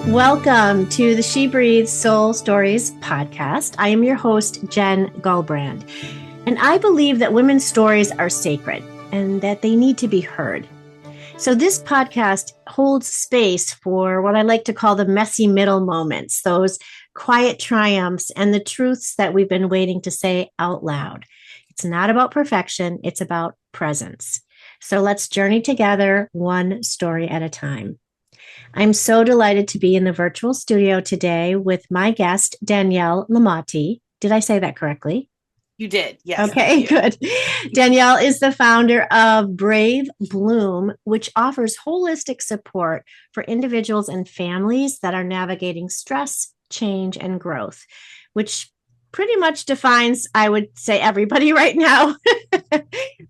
Welcome to the SheBreathe Soul Stories podcast. I am your host, Jen Gulbrand, and I believe that women's stories are sacred and that they need to be heard. So this podcast holds space for what I like to call the messy middle moments, those quiet triumphs and the truths that we've been waiting to say out loud. It's not about perfection, it's about presence. So let's journey together one story at a time. I'm so delighted to be in the virtual studio today with my guest, Danielle Lemottee. Did I say that correctly? You did. Yes. Okay, good. Danielle is the founder of Brave Bloom, which offers holistic support for individuals and families that are navigating stress, change, and growth, which pretty much defines, I would say, everybody right now,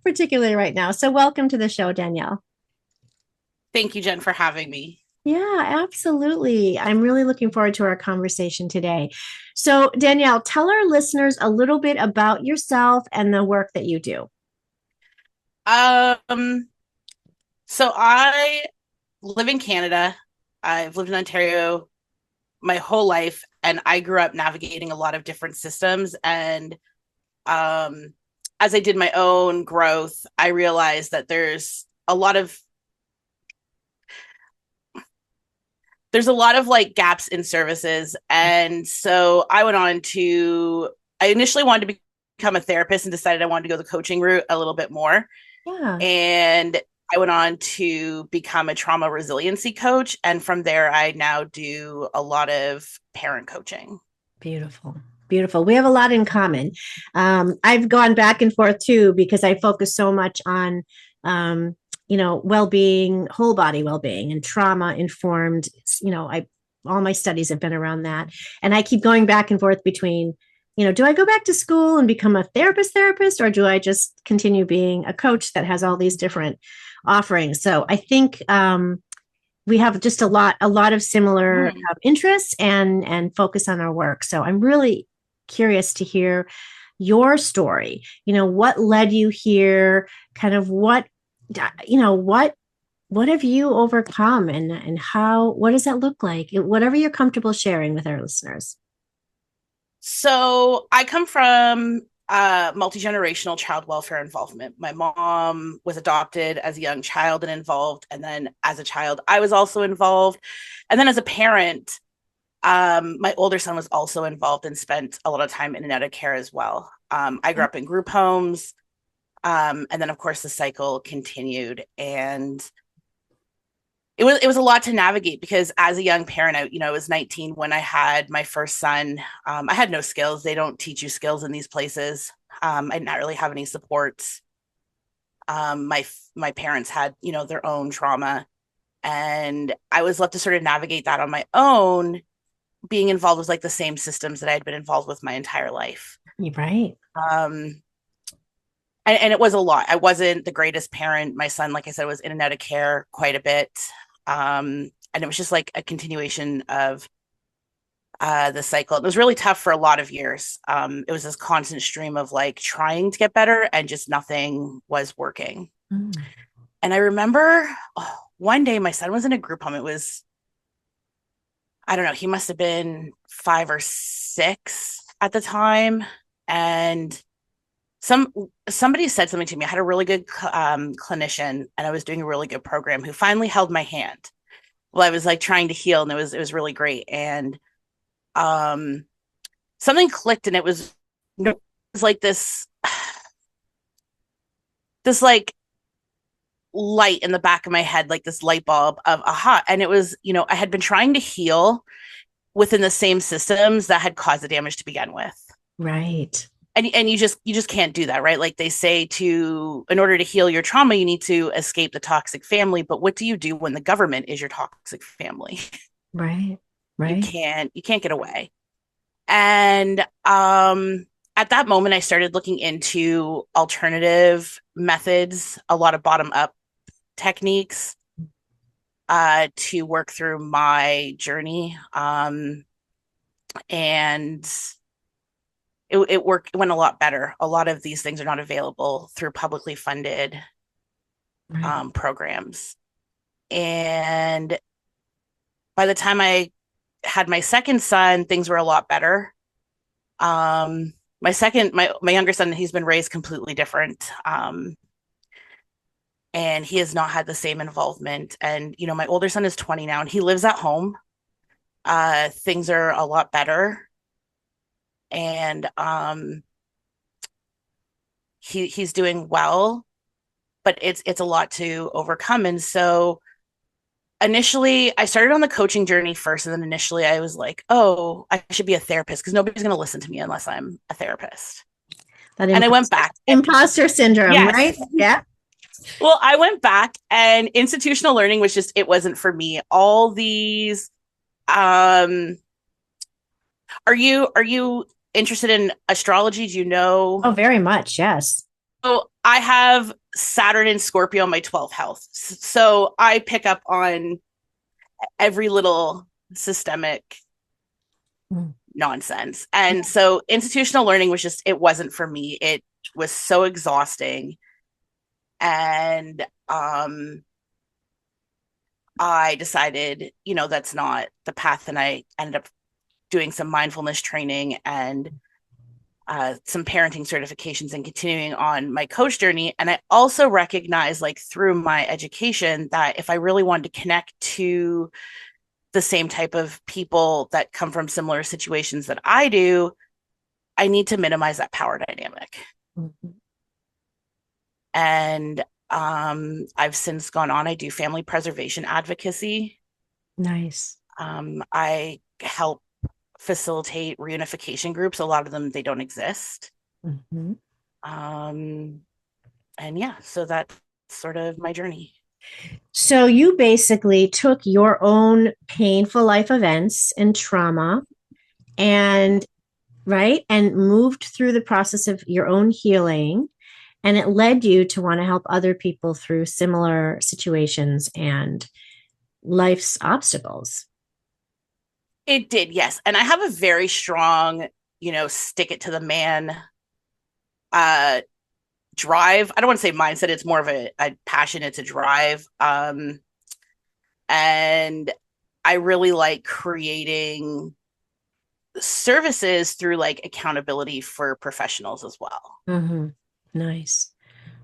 particularly right now. So welcome to the show, Danielle. Thank you, Jen, for having me. Yeah, absolutely. I'm really looking forward to our conversation today. So, Danielle, tell our listeners a little bit about yourself and the work that you do. So I live in Canada. I've lived in Ontario my whole life, and I grew up navigating a lot of different systems. And as I did my own growth, I realized that there's a lot of like gaps in services. And so I initially wanted to become a therapist and decided I wanted to go the coaching route a little bit more. Yeah, And I went on to become a trauma resiliency coach. And from there, I now do a lot of parent coaching. beautiful. Beautiful. We have a lot in common. I've gone back and forth too because I focus so much on well-being, whole body well-being and trauma informed, I all my studies have been around that. And I keep going back and forth between, do I go back to school and become a therapist, or do I just continue being a coach that has all these different offerings? So I think we have just a lot of similar interests and focus on our work. So I'm really curious to hear your story. What led you here? Kind of what have you overcome, and what does that look like? Whatever you're comfortable sharing with our listeners. So I come from multi-generational child welfare involvement. My mom was adopted as a young child and involved. And then as a child, I was also involved. And then as a parent, my older son was also involved and spent a lot of time in and out of care as well. I grew up in group homes. And then, of course, the cycle continued. And it was a lot to navigate because as a young parent, I was 19 when I had my first son. I had no skills. They don't teach you skills in these places. I did not really have any supports. My parents had, their own trauma, and I was left to sort of navigate that on my own, being involved with like the same systems that I'd been involved with my entire life. You're right. And it was a lot. I wasn't the greatest parent. My son, like I said, was in and out of care quite a bit. And it was just like a continuation of the cycle. It was really tough for a lot of years. It was this constant stream of like trying to get better and just nothing was working. And I remember one day my son was in a group home. It was, I don't know, he must have been 5 or 6 at the time. And somebody said something to me. I had a really good clinician, and I was doing a really good program, who finally held my hand while I was like trying to heal, and it was really great. And something clicked, and it was like this like light in the back of my head, like this light bulb of aha. And it was, I had been trying to heal within the same systems that had caused the damage to begin with. Right. And you just can't do that, right? Like they say, in order to heal your trauma, you need to escape the toxic family. But what do you do when the government is your toxic family? Right. You can't get away. And at that moment, I started looking into alternative methods, a lot of bottom up techniques to work through my journey. And it went a lot better. A lot of these things are not available through publicly funded programs. And by the time I had my second son, things were a lot better. My younger son, he's been raised completely different. And he has not had the same involvement. And, my older son is 20 now and he lives at home. Things are a lot better. And he's doing well, but it's a lot to overcome. And so initially I started on the coaching journey first. And then initially I was like, oh, I should be a therapist because nobody's going to listen to me unless I'm a therapist. And I went back. Imposter syndrome, yes. Right? Yeah. Well, I went back and institutional learning was just, it wasn't for me. All these, are you interested in astrology? Do you know? Oh, very much. Yes. So I have Saturn in Scorpio in my 12th house. So I pick up on every little systemic nonsense. And so institutional learning was just, it wasn't for me. It was so exhausting. And I decided, that's not the path. And I ended up doing some mindfulness training and some parenting certifications and continuing on my coach journey. And I also recognized, like, through my education, that if I really wanted to connect to the same type of people that come from similar situations that I do, I need to minimize that power dynamic. Mm-hmm. And I've since gone on. I do family preservation advocacy. Nice. I help facilitate reunification groups. A lot of them, they don't exist. Mm-hmm. And yeah, so that's sort of my journey. So you basically took your own painful life events and trauma and moved through the process of your own healing. And it led you to want to help other people through similar situations and life's obstacles. It did, yes. And I have a very strong, stick it to the man drive. I don't want to say mindset. It's more of a passion. It's a drive. And I really like creating services through like accountability for professionals as well. Mm-hmm. Nice.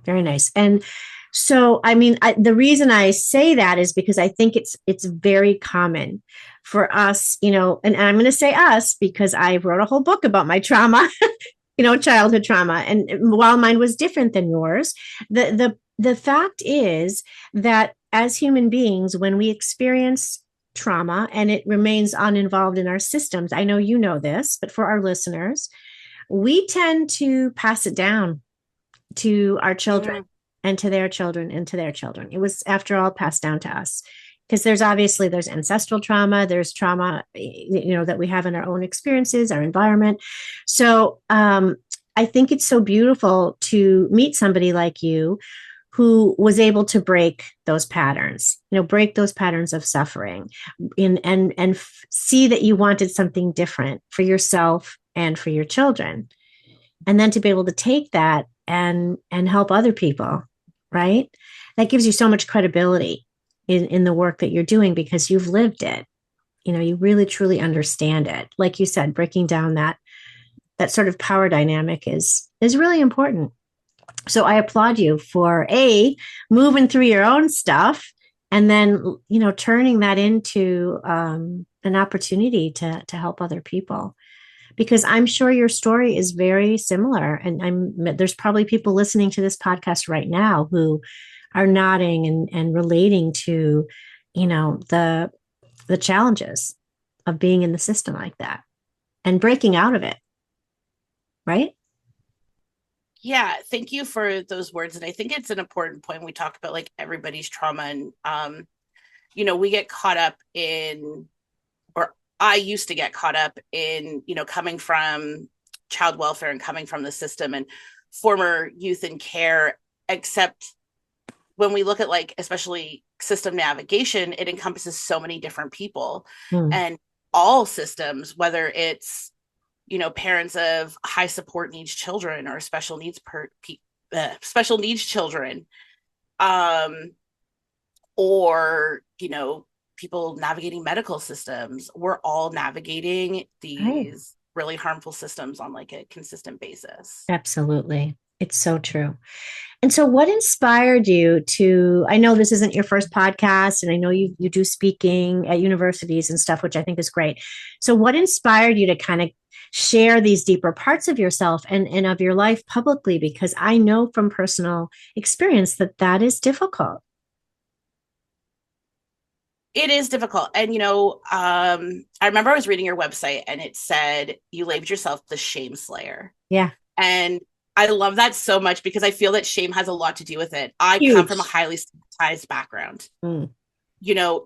Very nice. And so, I mean, the reason I say that is because I think it's very common for us, and I'm going to say us because I wrote a whole book about my trauma, childhood trauma. And while mine was different than yours, the fact is that as human beings, when we experience trauma and it remains uninvolved in our systems, I know you know this, but for our listeners, we tend to pass it down to our children and to their children and to their children. It was, after all, passed down to us because there's ancestral trauma, there's trauma, that we have in our own experiences, our environment. So I think it's so beautiful to meet somebody like you who was able to break those patterns, break those patterns of suffering and see that you wanted something different for yourself and for your children. And then to be able to take that and help other people, right? That gives you so much credibility in the work that you're doing because you've lived it. You really truly understand it. Like you said, breaking down that sort of power dynamic is really important. So I applaud you for moving through your own stuff and then, turning that into an opportunity to help other people. Because I'm sure your story is very similar. And there's probably people listening to this podcast right now who are nodding and relating to, the challenges of being in the system like that and breaking out of it. Right? Yeah. Thank you for those words. And I think it's an important point. We talk about like everybody's trauma and, we get caught up in, or I used to get caught up in, coming from child welfare and coming from the system and former youth in care, except when we look at like, especially system navigation, it encompasses so many different people and all systems, whether it's, parents of high support needs children or special needs children, or, people navigating medical systems. We're all navigating Right. these really harmful systems on like a consistent basis. Absolutely. It's so true. And so what inspired you to, I know this isn't your first podcast and I know you do speaking at universities and stuff, which I think is great. So what inspired you to kind of share these deeper parts of yourself and of your life publicly? Because I know from personal experience that that is difficult. It is difficult. And, I remember I was reading your website and it said you labeled yourself the shame slayer. Yeah. And I love that so much because I feel that shame has a lot to do with it. I come from a Huge. highly stigmatized background. Mm,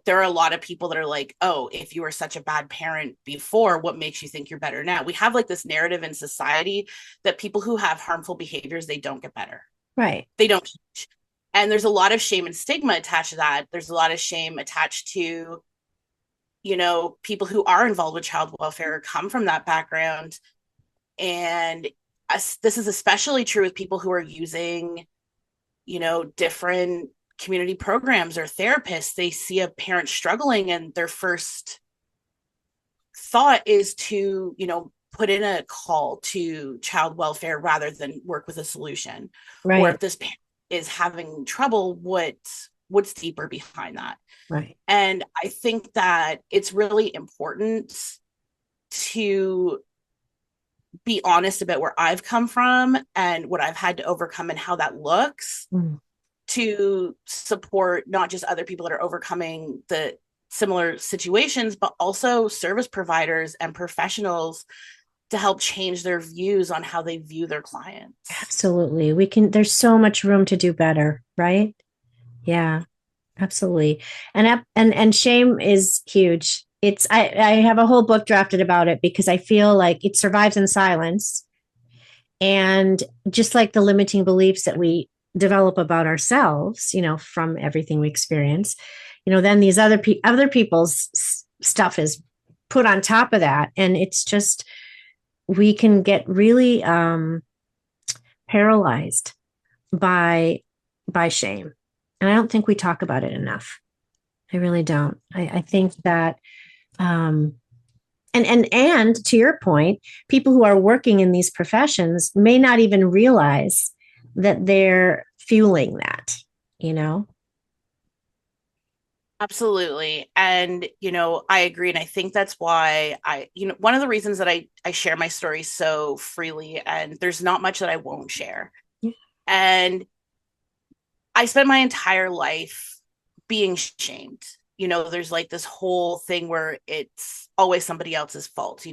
There are a lot of people that are like, oh, if you were such a bad parent before, what makes you think you're better now? We have like this narrative in society that people who have harmful behaviors, they don't get better. right. They don't change. And there's a lot of shame and stigma attached to that. There's a lot of shame attached to, people who are involved with child welfare come from that background. And this is especially true with people who are using, different community programs or therapists. They see a parent struggling and their first thought is to, put in a call to child welfare rather than work with a solution. Or Right. if this parent is having trouble, what's deeper behind that? Right. And I think that it's really important to be honest about where I've come from and what I've had to overcome and how that looks, Mm, to support not just other people that are overcoming the similar situations, but also service providers and professionals to help change their views on how they view their clients. absolutely. There's so much room to do better, right? Yeah. Absolutely. And shame is huge. I have a whole book drafted about it because I feel like it survives in silence. And just like the limiting beliefs that we develop about ourselves, from everything we experience, then these other people's stuff is put on top of that. And it's just, we can get really paralyzed by shame. And I don't think we talk about it enough. I really don't. I think that and to your point, people who are working in these professions may not even realize that they're fueling that, you know? Absolutely. And, I agree. And I think that's why one of the reasons that I share my story so freely, and there's not much that I won't share. Yeah. And I spent my entire life being shamed. There's like this whole thing where it's always somebody else's fault.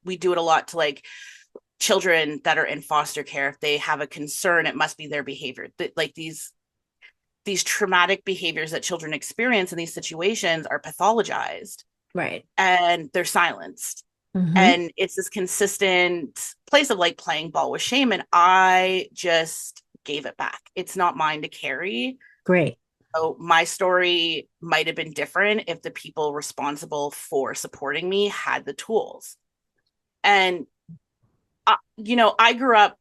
We do it a lot to like children that are in foster care. If they have a concern, it must be their behavior. Like these traumatic behaviors that children experience in these situations are pathologized, Right. and they're silenced. Mm-hmm. And it's this consistent place of like playing ball with shame. And I just gave it back. It's not mine to carry. Great. So my story might have been different if the people responsible for supporting me had the tools. And, I grew up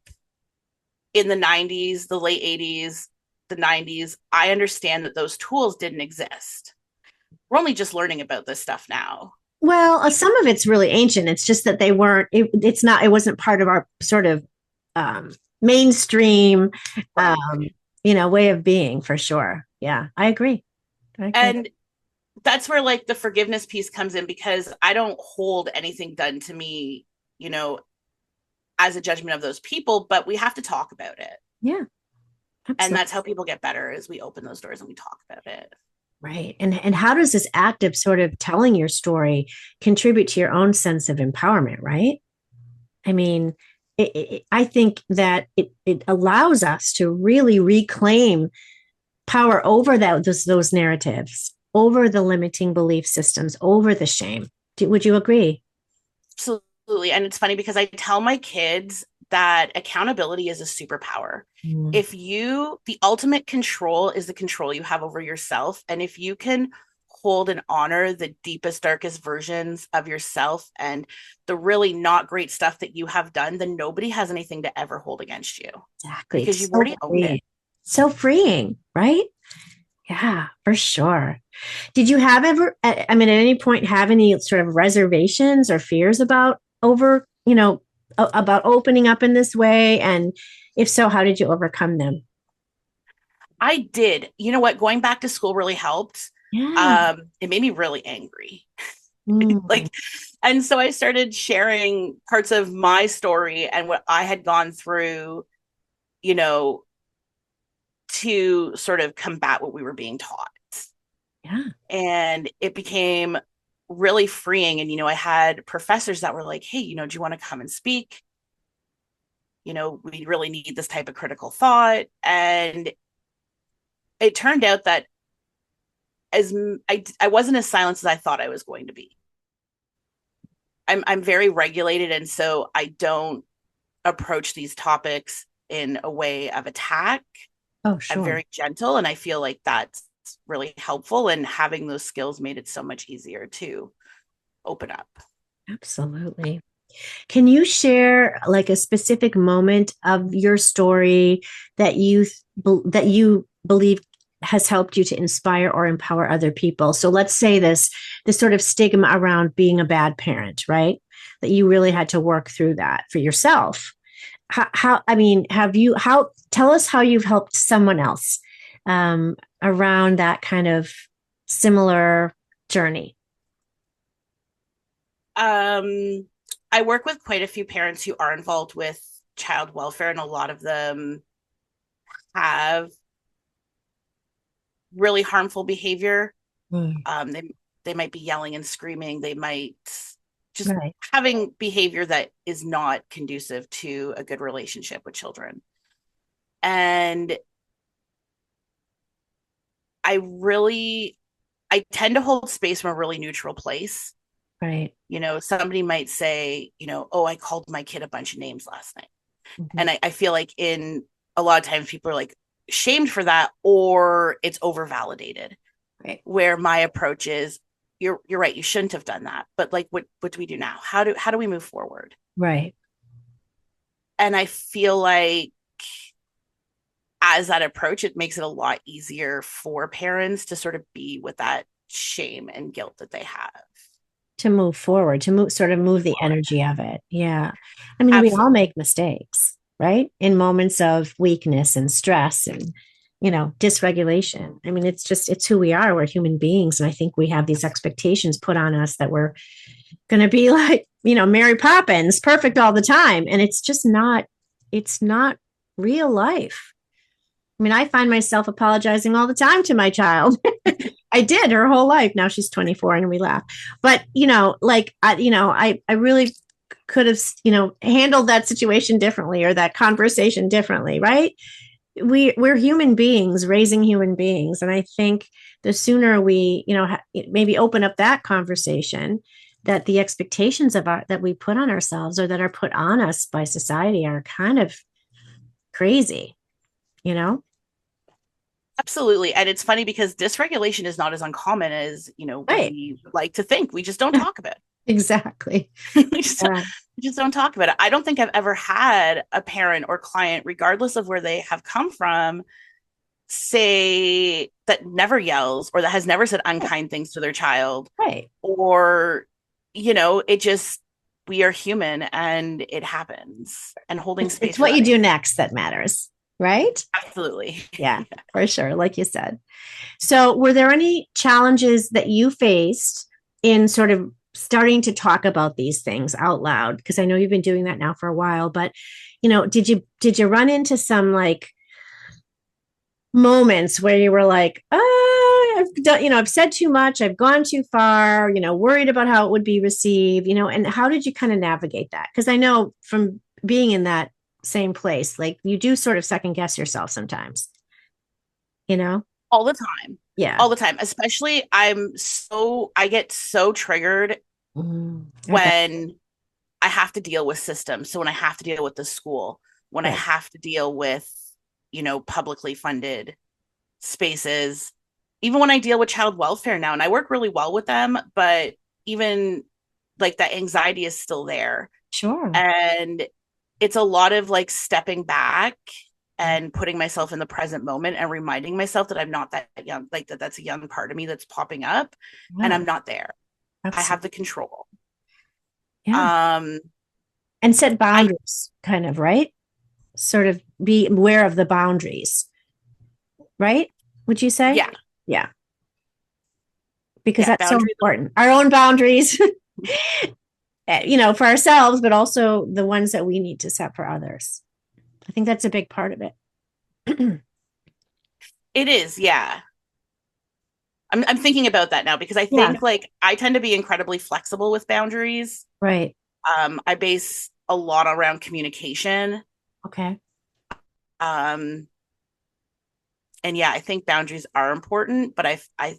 in the 90s, the late 80s, the 90s. I understand that those tools didn't exist. We're only just learning about this stuff now. Well, some of it's really ancient. It's just that they weren't, it wasn't part of our sort of mainstream, way of being for sure. Yeah, I agree. And that's where like the forgiveness piece comes in, because I don't hold anything done to me, as a judgment of those people, but we have to talk about it. Yeah. Absolutely. And that's how people get better, is we open those doors and we talk about it. Right. And how does this act of sort of telling your story contribute to your own sense of empowerment, right? I mean, I think that it allows us to really reclaim power over those narratives, over the limiting belief systems, over the shame. Would you agree? Absolutely. And it's funny because I tell my kids that accountability is a superpower. Mm. The ultimate control is the control you have over yourself. And if you can hold and honor the deepest, darkest versions of yourself and the really not great stuff that you have done, then nobody has anything to ever hold against you. Exactly. Because you've already owned it. So freeing, right? Yeah, for sure. Did you have ever, I mean, at any point have any sort of reservations or fears about about opening up in this way? And if so, how did you overcome them? I did. You know what? Going back to school really helped. Yeah. It made me really angry. Mm, Like, and so I started sharing parts of my story and what I had gone through, you know, to sort of combat what we were being taught. yeah. And it became really freeing. And, I had professors that were like, hey, do you want to come and speak? We really need this type of critical thought. And it turned out that as I wasn't as silenced as I thought I was going to be. I'm very regulated, and so I don't approach these topics in a way of attack. Oh, I'm sure. very gentle, and I feel like that's really helpful. And having those skills made it so much easier to open up. Absolutely. Can you share like a specific moment of your story that you believe has helped you to inspire or empower other people? So let's say this sort of stigma around being a bad parent, right? That you really had to work through that for yourself. How I mean, have you how tell us how you've helped someone else around that kind of similar journey? Um, I work with quite a few parents who are involved with child welfare, and a lot of them have really harmful behavior. Mm, They might be yelling and screaming. They might just right. having behavior that is not conducive to a good relationship with children. And I tend to hold space from a really neutral place. Right. Somebody might say, oh, I called my kid a bunch of names last night. Mhm. And I feel like in a lot of times people are like shamed for that, or it's over validated. Right. Where my approach is, you're right, you shouldn't have done that. But like what do we do now? How do we move forward? Right. And I feel like as that approach, it makes it a lot easier for parents to sort of be with that shame and guilt that they have. To move forward, to move the Forward. energy of it. Yeah. I mean, we all Absolutely. make mistakes, right? In moments of weakness and stress and, dysregulation. I mean, it's who we are. We're human beings. And I think we have these expectations put on us that we're going to be like, Mary Poppins, perfect all the time. And it's not real life. I mean, I find myself apologizing all the time to my child. I did her whole life. Now she's 24 and we laugh. But, I really could have, handled that situation differently or that conversation differently, right? We're human beings raising human beings. And I think the sooner we, maybe open up that conversation, that the expectations that we put on ourselves or that are put on us by society are kind of crazy, you know? Absolutely. And it's funny because dysregulation is not as uncommon as, Right. we like to think. We just don't talk about Exactly. it. we just Yeah. we just don't talk about it. I don't think I've ever had a parent or client, regardless of where they have come from, say that never yells or that has never said unkind things to their child, Right. or, it just, we are human and it happens, and holding It's space for what that. you do next that matters, right? Absolutely. Yeah, for sure. Like you said. So, were there any challenges that you faced in sort of starting to talk about these things out loud? Because I know you've been doing that now for a while, but did you run into some like moments where you were like, I've done, I've said too much, I've gone too far, worried about how it would be received, and how did you kind of navigate that? Because I know from being in that same place, like you do sort of second guess yourself sometimes, you know? All the time. Yeah. All the time. Especially I get so triggered I bet. when I have to deal with systems. So when I have to deal with the school, when I Right. have to deal with, publicly funded spaces, even when I deal with child welfare now, and I work really well with them, but even like that anxiety is still there. Sure. And it's a lot of like stepping back and putting myself in the present moment and reminding myself that I'm not that young, like that's a young part of me that's popping up and Yeah, I'm not there. I have absolutely. the control. Yeah. Um, And set I, boundaries, kind of, right? Sort of be aware of the boundaries, right? Would you say? yeah, Yeah, because yeah, that's so boundaries. important. Our own boundaries, for ourselves, but also the ones that we need to set for others. I think that's a big part of it. It is, yeah. I'm thinking about that now because I Yeah, think like I tend to be incredibly flexible with boundaries. right. I base a lot around communication. Okay. Um, and yeah, I think boundaries are important, but I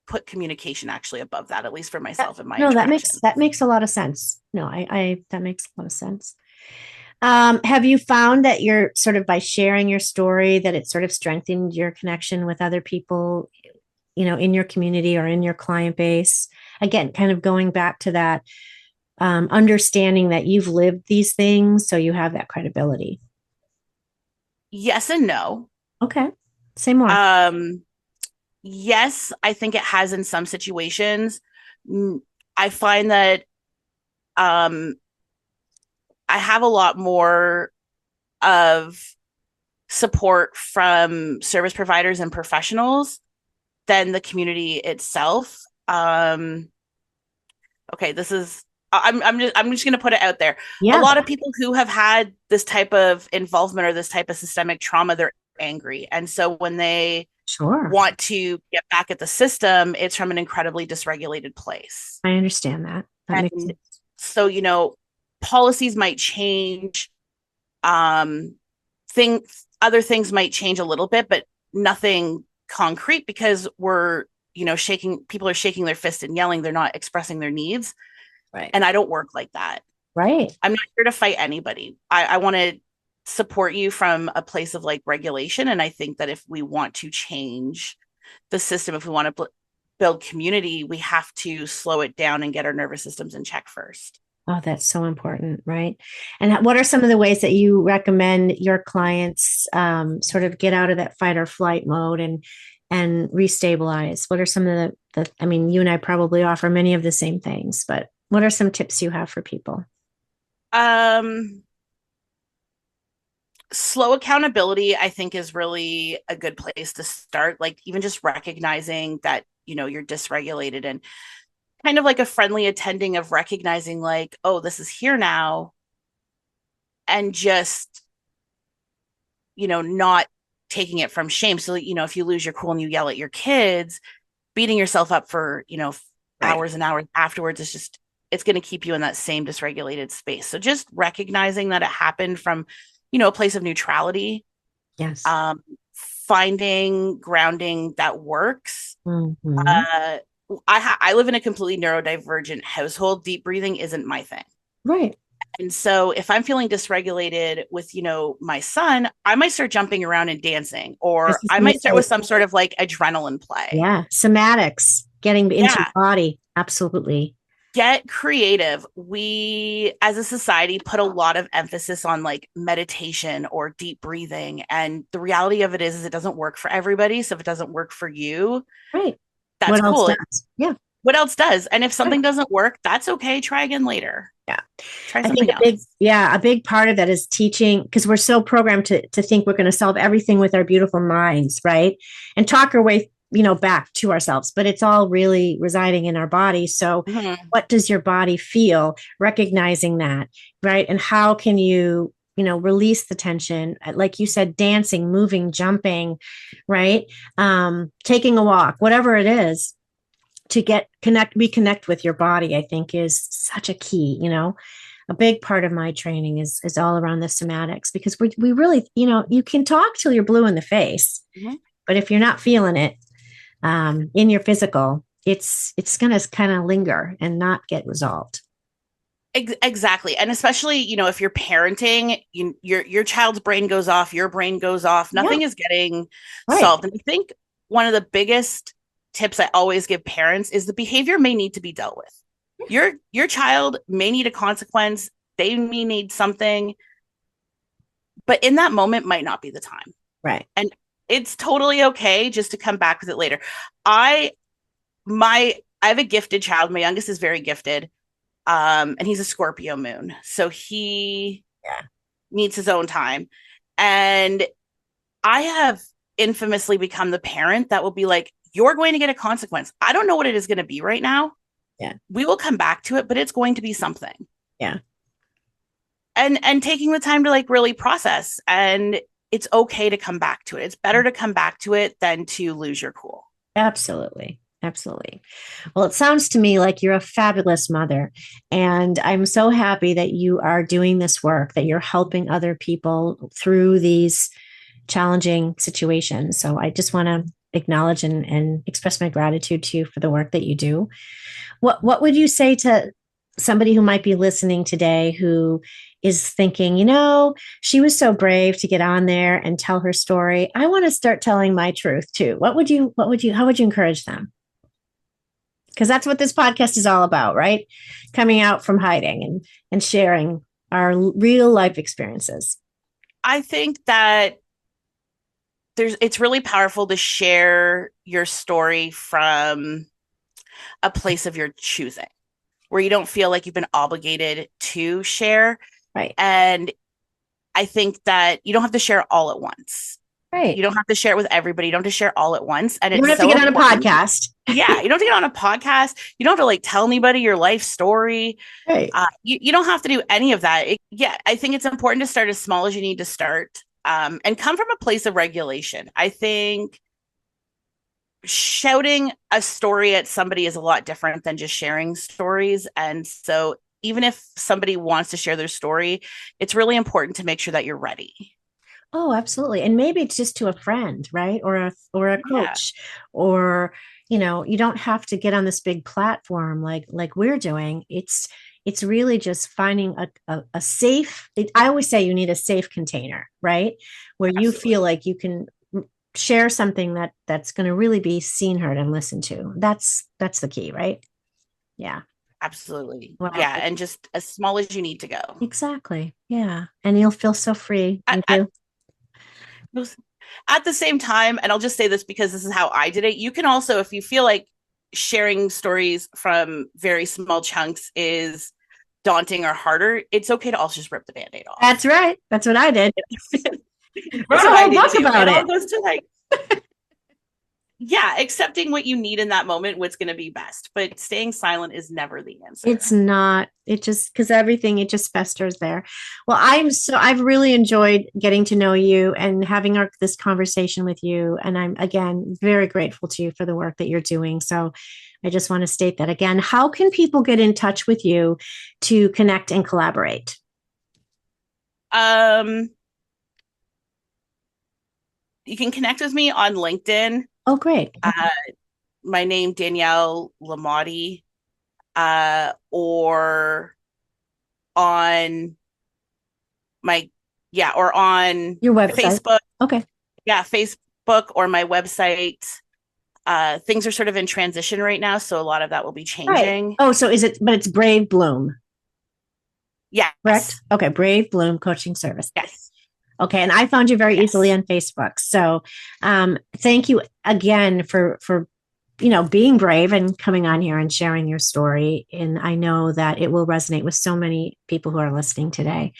put communication actually above that, at least for myself and my No, interactions. that makes a lot of sense. No, I that makes a lot of sense. Have you found that you're sort of by sharing your story that it sort of strengthened your connection with other people, in your community or in your client base? Again, kind of going back to that understanding that you've lived these things, so you have that credibility. Yes and no. Okay, say more. Um, yes, I think it has in some situations. I find that um, I have a lot more of support from service providers and professionals than the community itself. Okay, this is I'm just going to put it out there. A Yeah, lot of people who have had this type of involvement or this type of systemic trauma, they're angry, and so when they sure. want to get back at the system, it's from an incredibly dysregulated place. I understand that. That makes And sense. so, policies might change, um, other things might change a little bit, but nothing concrete because people are shaking their fist and yelling, they're not expressing their needs. Right. And I don't work like that. Right. I'm not here to fight anybody. I want to support you from a place of like regulation. And I think that if we want to change the system, if we want to build community, we have to slow it down and get our nervous systems in check first. Oh, that's so important, right? And what are some of the ways that you recommend your clients sort of get out of that fight or flight mode and restabilize? What are some of I mean, you and I probably offer many of the same things, but what are some tips you have for people? Um, Slow accountability, I think, is really a good place to start. Like, even just recognizing that, you're dysregulated and kind of like a friendly attending of recognizing, like, oh, this is here now. And just, not taking it from shame. So, if you lose your cool and you yell at your kids, beating yourself up for, Right. hours and hours afterwards is just, it's going to keep you in that same dysregulated space. So just recognizing that it happened from, a place of neutrality, Yes. um, finding grounding that works. Hmm. Uh, I live in a completely neurodivergent household. Deep breathing isn't my thing. Right. And so if I'm feeling dysregulated with, my son, I might start jumping around and dancing, I or was just I going to might start with say, some sort of like adrenaline play. yeah, somatics, getting into your Yeah. body. Absolutely. Get creative. We as a society put a lot of emphasis on like meditation or deep breathing. And the reality of it is it doesn't work for everybody. So if it doesn't work for you, Right. that's What else cool. does? Yeah. What else does? And if Right. something doesn't work, that's okay. Try again later. Yeah. Try I think something else. a big part of that is teaching because we're so programmed to think we're going to solve everything with our beautiful minds, right? And talk our way, back to ourselves, but it's all really residing in our body. So Mhm. what does your body feel? Recognizing that, right? And how can you, release the tension? Like you said, dancing, moving, jumping, right? Taking a walk, whatever it is to reconnect with your body, I think is such a key, a big part of my training is all around the somatics because we really, you can talk till you're blue in the face, Mhm. but if you're not feeling it in your physical, it's going to kind of linger and not get resolved. Exactly. And especially, if you're parenting, your child's brain goes off, your brain goes off, Yeah, nothing is getting right. solved. And I think one of the biggest tips I always give parents is the behavior may need to be dealt with. Your child may need a consequence, they may need something. but in that moment might not be the time. Right. And it's totally okay just to come back with it later. I I have a gifted child. My youngest is very gifted. And he's a Scorpio moon. So he needs his own time. And I have infamously become the parent that will be like, you're going to get a consequence. I don't know what it is going to be right now. Yeah. We will come back to it, but it's going to be something. Yeah. And taking the time to like really process, and it's okay to come back to it. It's better to come back to it than to lose your cool. Absolutely. Absolutely. Well, it sounds to me like you're a fabulous mother. And I'm so happy that you are doing this work, that you're helping other people through these challenging situations. So I just want to acknowledge and express my gratitude to you for the work that you do. What would you say to somebody who might be listening today who is thinking, she was so brave to get on there and tell her story. I want to start telling my truth too. How would you encourage them? Because that's what this podcast is all about, right? Coming out from hiding and sharing our real life experiences. I think that it's really powerful to share your story from a place of your choosing, where you don't feel like you've been obligated to share. Right. And I think that you don't have to share all at once. Right. You don't have to share it with everybody. You don't have to share all at once. And you don't have to get on a podcast. Yeah. You don't have to get on a podcast. You don't have to like tell anybody your life story. Right. You don't have to do any of that. I think it's important to start as small as you need to start, and come from a place of regulation. I think shouting a story at somebody is a lot different than just sharing stories. And so even if somebody wants to share their story, it's really important to make sure that you're ready. Oh, absolutely. And maybe it's just to a friend, right? Or a coach, or, you don't have to get on this big platform like we're doing. It's really just finding a safe, I always say you need a safe container, right? Where you feel like you can share something that's going to really be seen, heard, and listened to. That's the key, right? Yeah. Absolutely. Wow. Yeah. And just as small as you need to go. Exactly. Yeah. And you'll feel so free. At the same time, and I'll just say this because this is how I did it, you can also, if you feel like sharing stories from very small chunks is daunting or harder, it's okay to also just rip the Band-Aid off. That's right. That's what I did. Wrote a whole book about it. Goes to like, yeah, accepting what you need in that moment, what's going to be best. But staying silent is never the answer. It's not. It just, because it just festers there. Well, I've really enjoyed getting to know you and having this conversation with you. And I'm, again, very grateful to you for the work that you're doing. So I just want to state that again. How can people get in touch with you to connect and collaborate? You can connect with me on LinkedIn. Oh, great. My name, Danielle Lemottee, or on or on your website. Facebook. Okay. Yeah, Facebook or my website. Things are sort of in transition right now, so a lot of that will be changing. Right. Oh, so but it's Brave Bloom. Yeah. Correct? Okay, Brave Bloom Coaching Service. Yes. Okay, and I found you very easily on Facebook. So thank you again for being brave and coming on here and sharing your story. And I know that it will resonate with so many people who are listening today.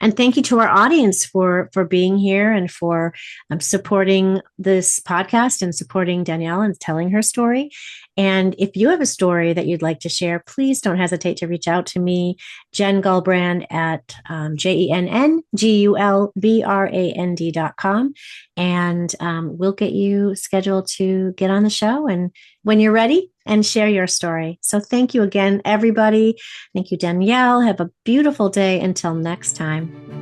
And thank you to our audience for being here and for supporting this podcast and supporting Danielle and telling her story. And if you have a story that you'd like to share, please don't hesitate to reach out to me, Jen Gulbrand at JenGulbrand.com. And we'll get you scheduled to get on the show and when you're ready and share your story. So thank you again, everybody. Thank you, Danielle. Have a beautiful day. Until next time.